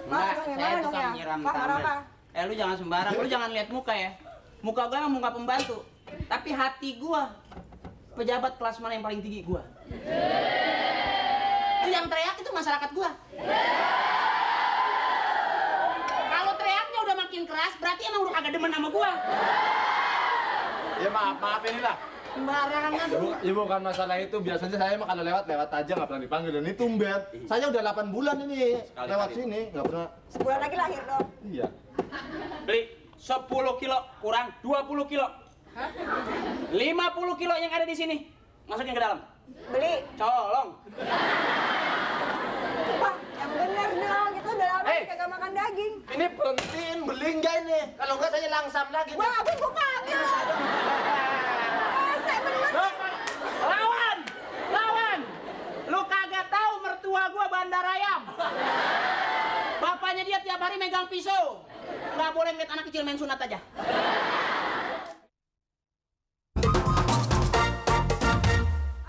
Enggak, saya tukang nyiram taman. Lu jangan sembarang, lu jangan lihat muka ya. Muka gua emang muka pembantu. Tapi hati gua pejabat kelas mana yang paling tinggi gua. Itu yang teriak itu masyarakat gua. Kalau teriaknya udah makin keras, berarti emang udah kagak demen sama gua. Ya maaf inilah. Sembarangan tuh. Ya bukan masalah itu, biasanya saya mah kalau lewat aja nggak pernah dipanggil, dan ini tumben. Saya udah 8 bulan ini lewat sini nggak pernah. Sebulan lagi lahir dong. Iya. Beli 10 kilo kurang 20 kilo. Hah? 50 kilo yang ada di sini. Masukin ke dalam. Beli. Colong. Pak, yang bener dong. Kita udah lama kagak makan daging. Ini berhentiin beli nggak ini? Kalau nggak saya langsam lagi. Wah, habis gua kaget loh. Saya bener. Lawan! Lawan! Lu kagak tahu mertua gua bandar ayam. Bapaknya dia tiap hari megang pisau. Nggak boleh ngeliat anak kecil main sunat aja.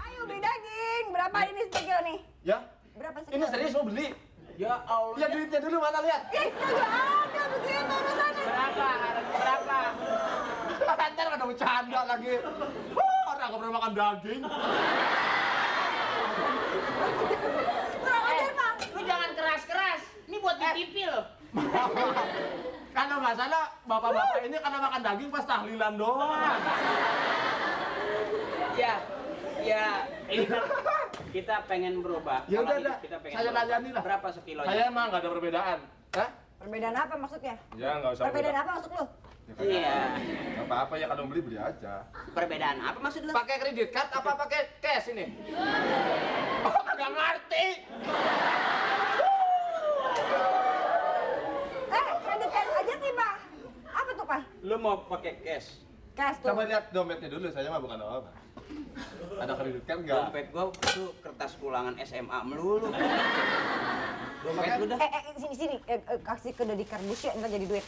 Ayo beli daging. Berapa ini sekilo nih? Ya? Berapa sekilo? Ini serius mau beli? Ya Allah. Ya duitnya dulu mana lihat? Ih, kagak ada begitu urusannya. Berapa? Berapa? Ntar ada bercanda lagi. Orang nggak pernah makan daging. Kurang ajar, Pak. Lu jangan keras-keras. Ini buat di TV loh. Kalau nggak salah, bapak-bapak ini karena makan daging pas tahlilan doang. Ya, ya. Ini kan kita pengen berubah. Ya udah, Kita pengen saya berubah. layani lah. Berapa sekilonya? Saya emang nggak ada perbedaan. Hah? Perbedaan apa maksudnya? Ya nggak usah. Perbedaan apa maksud lu? Iya. Nggak apa-apa ya, kalau beli aja. Perbedaan apa maksud lu? Pakai kredit card apa pakai cash ini? Oh, nggak ngerti. Kredit card aja sih, Pak. Apa tuh, Pak? Lu mau pakai cash? Cash tuh. Coba lihat dompetnya dulu, saya mah bukan apa-apa. Ada kredit card nggak? Dompet gua itu kertas ulangan SMA melulu. Dompet lu dah. Sini. Kasih ke Dodi Kardusya, ntar jadi duit.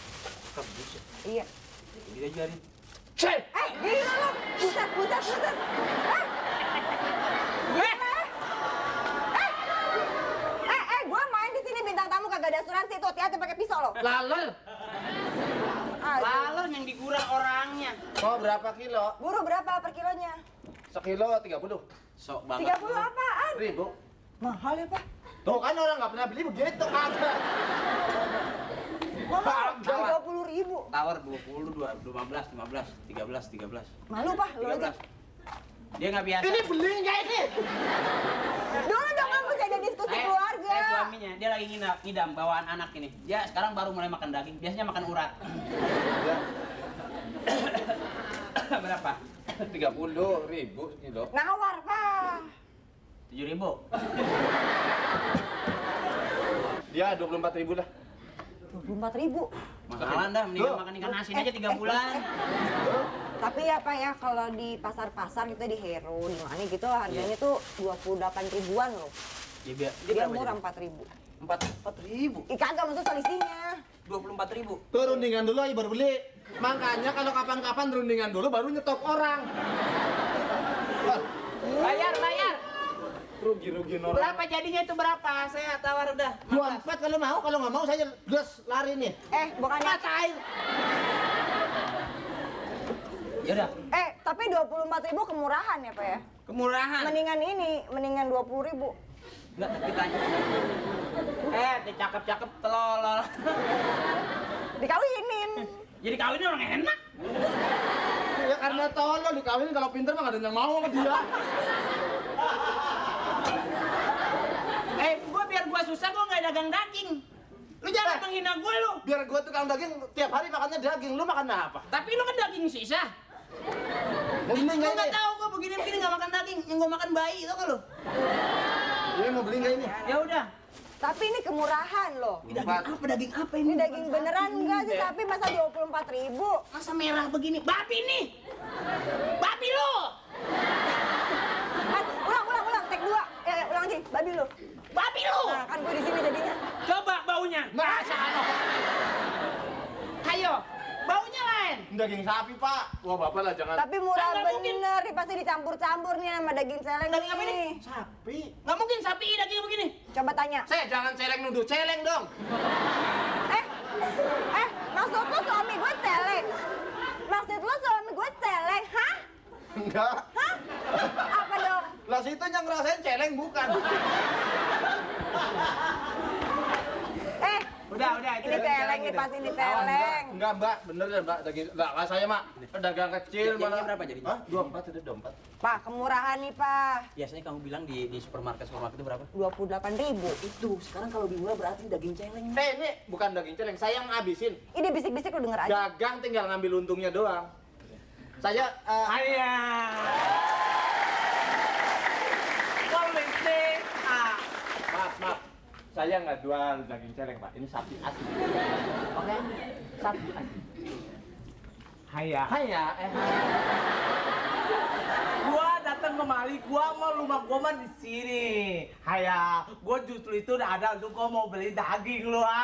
Kebus. Iya. Dia jadi. Cek! Gila lu. Buset. Gua main di sini bintang tamu kagak ada asuransi tuh. Hati-hati pakai pisau lo. Lalu? Lalu yang digurang orangnya. Mau berapa kilo? Buru berapa per kilonya? Sekilo 30. Sok banget. 30 apaan? Ribu. Mahal ya, Pak. Tuh kan orang nggak pernah beli begitu kagak. Mahal. Kagak. 30.000. Tawar 20, 15, 13. Malu, Pak. Lu aja. 13. Dia nggak biasa. Ini beli nggak ini? Dulu dong kan bisa ada diskusi keluarga. Suaminya, dia lagi ngidam bawaan anak ini. Dia sekarang baru mulai makan daging, biasanya makan urat. Ya. Berapa? 30.000 kilo. Nawar, Pak. 7.000. Dia 24.000 lah. 24.000. Masalah dah, mendingan makan ikan asin aja 3 bulan. Tapi ya Pak ya, kalau di pasar-pasar gitu, di Hero, di mana gitu harganya tuh 28 ribuan loh. Dia murah 4.000. 4.000. Kagak maksud selisihnya. 24.000. Tuh rundingan dulu aja baru beli. Makanya kalau kapan-kapan rundingan dulu baru nyetop orang. Bayar. Rugi orang. Berapa jadinya itu berapa? Saya tawar udah. 24 kalau mau, kalau nggak mau saya gas lari nih. Bukannya Matain. Ya udah. Tapi 24.000 kemurahan ya Pak ya? Kemurahan. Mendingan 20.000. Enggak, ditanya. Dia cakep-cakep telol. Dikawinin. Jadi kawinnya orang enak. Ya karena tolol dikawinin, kalau pinter mah nggak ada yang mau sama dia. Biar gua susah, gua nggak dagang daging. Lu jangan menghina gue lu. Biar gua tukang daging tiap hari makannya daging, lu makan apa? Tapi lu kan daging sisa. Mau beli Gua nggak nggak ini? tahu gua begini nggak makan daging, yang gua makan bayi, tau gak lu? Ini mau beli nggak ini? Ya udah. Tapi ini kemurahan loh. Daging apa Ini daging beneran enggak sih? Tapi masa 24.000? Masa merah begini? Babi nih. Babi lu. Ulang, take 2. Ulang lagi, babi lu. Babi lu. Nah, kan gue di sini jadinya. Coba baunya. Masa Allah. Ayo. Baunya lain. Daging sapi, Pak. Wah, Bapak lah jangan. Tapi murah Nggak mungkin. bener, nih pasti dicampur-campur nih sama daging celeng Daging apa ini? Sapi. Nggak mungkin sapi daging begini. Coba tanya. Saya jangan celeng nuduh celeng dong. Maksud lu suami gue celeng? Maksud lu suami gue celeng? Hah? Enggak. Hah? Apa dong? Lah situ yang ngerasain celeng bukan. Udah, Ini celeng nih, pasti ini celeng. Enggak, Mbak. Bener ya, Mbak. Daging enggak saya, Mak. Pedagang kecil Jadinya mana. berapa jadinya? Hah? 24 sudah 24. Pak, kemurahan nih, Pak. Biasanya kamu bilang di supermarket itu berapa? 28.000. Itu, sekarang kalau lebih murah berarti daging celeng. Ini bukan daging celeng, saya yang ngabisin. Ini bisik-bisik lu denger aja. Dagang tinggal ngambil untungnya doang. Saya Ayah. Kau mesti. maaf. Saya nggak jual daging celeng, Pak. Ini sapi asli. Oke? Sapi asli. Ayah. Gua datang kemari, gua mau rumah gua mah di sini. Ayah, gua justru itu udah ada untuk gua mau beli daging lu. Gua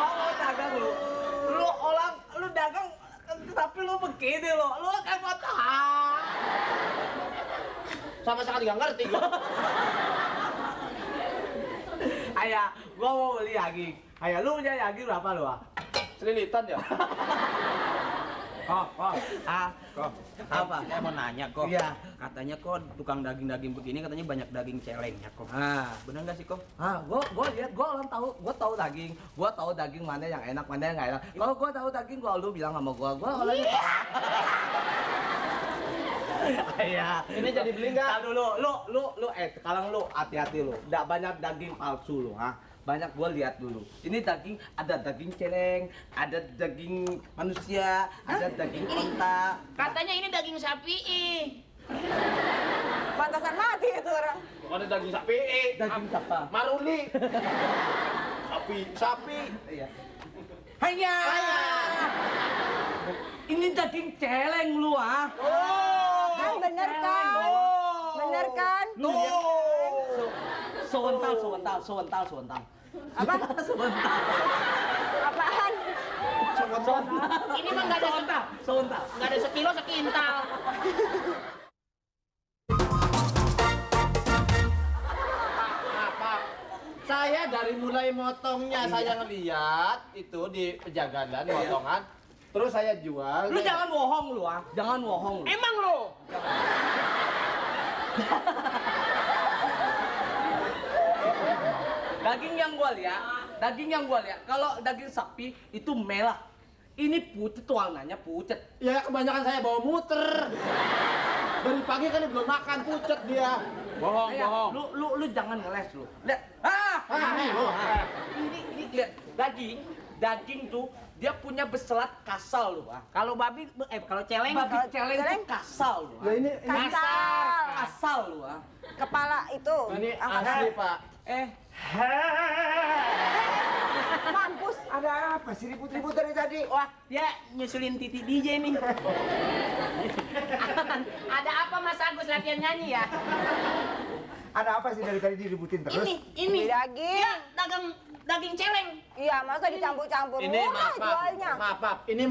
mau dagang lu. Lu dagang tapi lu begini lu kayak patah. Sama sekali nggak ngerti gua. Ayah, gua mau beli daging. Ayah, lu punya daging berapa lu? Selilitan ya? Apa? Saya mau nanya kok. Iya. Katanya kok tukang daging-daging begini katanya banyak daging celengnya kok. Benar nggak sih kok? Gua lihat, gua tahu daging. Gua tahu daging mana yang enak, mana yang nggak enak. Kalau gua tahu daging, lu bilang sama gua orangnya. Iya. Ini jadi beli nggak? Tahu dulu, lu sekarang lu hati-hati lu. Nggak banyak daging palsu lu, ha. Banyak gua lihat dulu. Ini daging, ada daging celeng, ada daging manusia, ada daging onta. Katanya ini daging sapi. Pantasan mati itu orang. Bukan daging sapi. Daging apa? Maruli. Sapi. Iya. Hanya. Ini daging celeng lu, ha. Kan bener kan? Bener kan? Sewental. Apa? Apaan? Ini mah nggak ada Sewental. nggak ada sekilo sekintal. Pak. Saya dari mulai motongnya saya ngeliat itu di penjagalan motongan. Terus saya jual. Lu jangan bohong lu, ah. Jangan bohong lu. Emang lo? Daging yang gua lihat, kalau daging sapi itu merah. Ini pucet warnanya pucet. Ya kebanyakan saya bawa muter. Dari pagi kan belum makan pucet dia. Bohong. Lu jangan ngeles lu. Lihat. Ini lihat daging tuh dia punya beselat kasal lu, ah. Kalau babi, kalau celeng, Babi celeng celeng? tuh kasal lu. Lah ini Kasal lu, ah. Kepala itu. ini angkat. asli, Pak. Mampus. Ada apa sih ribut-ribut dari tadi? wah dia nyusulin titi DJ nih. Ada apa Mas Agus latihan nyanyi ya? Ada apa sih dari tadi diributin terus? Ini Beli daging. dia dagang daging celeng. Iya, masa dicampur-campur Ini murah jualnya. maaf. Ini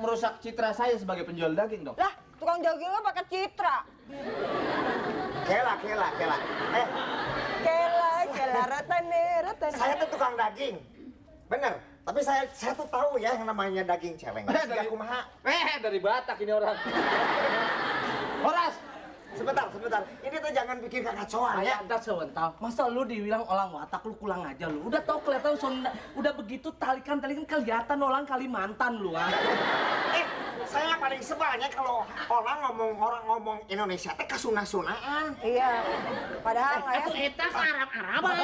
merusak citra saya sebagai penjual daging, dong. Lah, tukang daging lu pakai citra. Kela. Kela, ratane. Saya tuh tukang daging. Bener. Tapi saya tuh tahu ya yang namanya daging celeng. Dari kumaha. dari Batak ini orang. Horas. Sebentar. Ini tuh jangan bikin kekacauan ya. Ada sewental. Masa lu dibilang orang Watak lu pulang aja lu. Udah tahu kelihatan udah begitu talikan kelihatan orang Kalimantan lu, ah. Saya paling sebalnya kalau orang ngomong Indonesia teh kasunah-sunahan. Iya. Padahal nggak ya. Atuh eta Arab-Araban.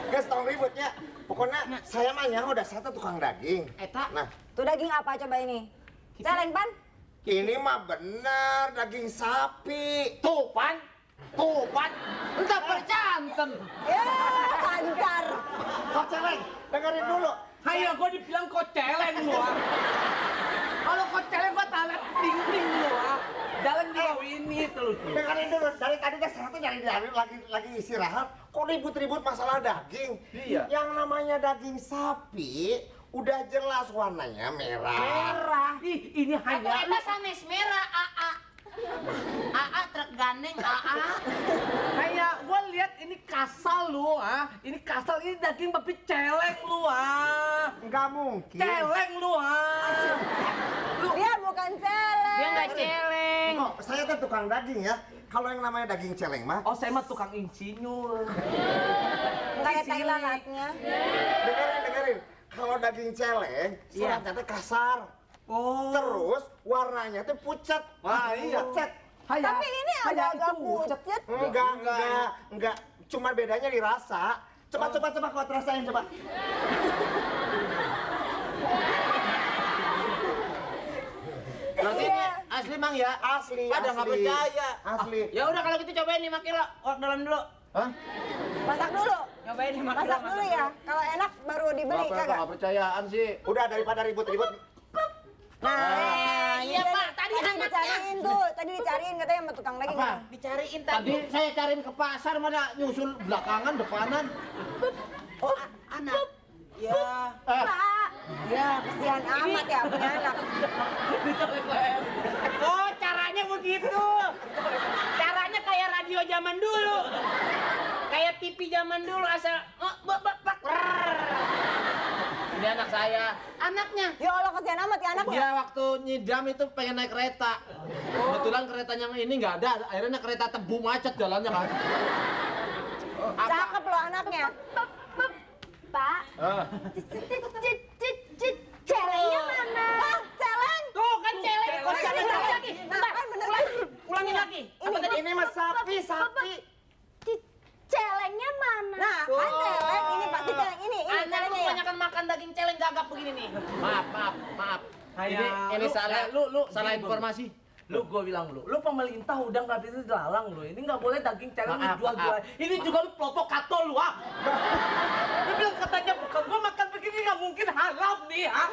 Guys, tong ributnya. Pokoknya saya mah nyaho udah saya tuh tukang daging. Eta Nah, Tuh daging apa coba ini? Celeng pan? ini mah bener daging sapi. Tuh, Pan. Entah percanten. Ya, lancar. Kok celeng? Dengerin dulu. Hayo gua dibilang kok celeng lu, ah. Kalau kok celeng gua talat ding-ding lu, ah. Jalan di bawah ini tuh. Dengerin dulu, dari tadi deh saya tuh nyari lagi istirahat. Kok ribut-ribut masalah daging? Iya. Yang namanya daging sapi Udah jelas warnanya merah. Merah. Ih, ini Aku hanya eta sanes merah AA. AA truk gandeng AA. kayak gua lihat ini kasal lu, ah. Ini kasal, ini daging babi celeng lu, ah. Nggak mungkin. Celeng lu, ah. Dia bukan celeng. Dia nggak celeng. Kok saya tuh tukang daging ya. Kalau yang namanya daging celeng mah, Oh, saya mah tukang insinyur. Nggak ada tai lalatnya. dengerin. Kalau daging celeng, seratnya tuh kasar. Oh. Terus warnanya tuh pucat. Wah, iya. Pucat. Tapi ini agak-agak pucat. Enggak. Cuma bedanya di rasa. Coba kau rasain coba. Berarti ini asli Mang ya? Asli. Pada nggak percaya. Asli. Ya udah kalau gitu cobain 5 kilo. Orok dalam dulu. Hah? Masak dulu. Cobain 5 kilo. Masak dulu ya. Kalau enak baru dibeli Apa kagak. nggak percayaan sih? Udah daripada ribut-ribut. Nah, iya, ini Pak. Tadi anaknya. dicariin tuh. Tadi dicariin katanya sama tukang daging. Apa? Dicariin Tadi tadi. saya cariin ke pasar mana nyusul belakangan depanan. Oh, anak. Ya. Pak. Ya, kesian amat ya punya anak. Oh, caranya begitu. Caranya kayak radio zaman dulu. Kayak TV zaman dulu asal Ini anak saya. Anaknya. Ya Allah, kesian amat ya anaknya. Dia waktu nyidam itu pengen naik kereta. Kebetulan keretanya yang ini nggak ada. Akhirnya kereta tebu macet jalannya kan. Cakep loh anaknya. Pak, celengnya mana? Wah, celeng. Tuh kan celeng. Oh, Ulangi celeng lagi. Nah, kan bener. Ulangi lagi. Apa tadi? Ini mah sapi. Celengnya mana? Nah, kan celeng ini pasti celeng ini Anak lu celengnya ya. kebanyakan makan daging celeng gagap begini nih. Maaf. Kayak Ini lu- salah. lu Salah gini, informasi. Lu gua bilang lu pemerintah udah nggak bisa dilarang lu. Ini nggak boleh daging celeng Maaf, dijual-jual. Ini juga lu provokator lu, ah. Dia bilang katanya bukan gua makan begini nggak mungkin halal nih, ah.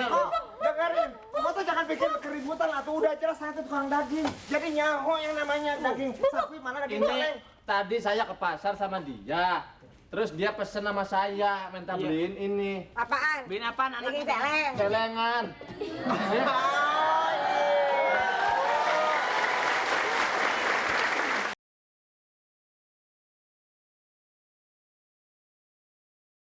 Oh, dengerin. Kamu tuh jangan bikin keributan atau udah jelas saya tuh tukang daging. Jadi nyaho yang namanya daging sapi mana daging Ini celeng. tadi saya ke pasar sama dia. Terus dia pesen sama saya, minta beliin ini. Apaan? Beliin apaan Daging anaknya? celeng. Celengan. Dia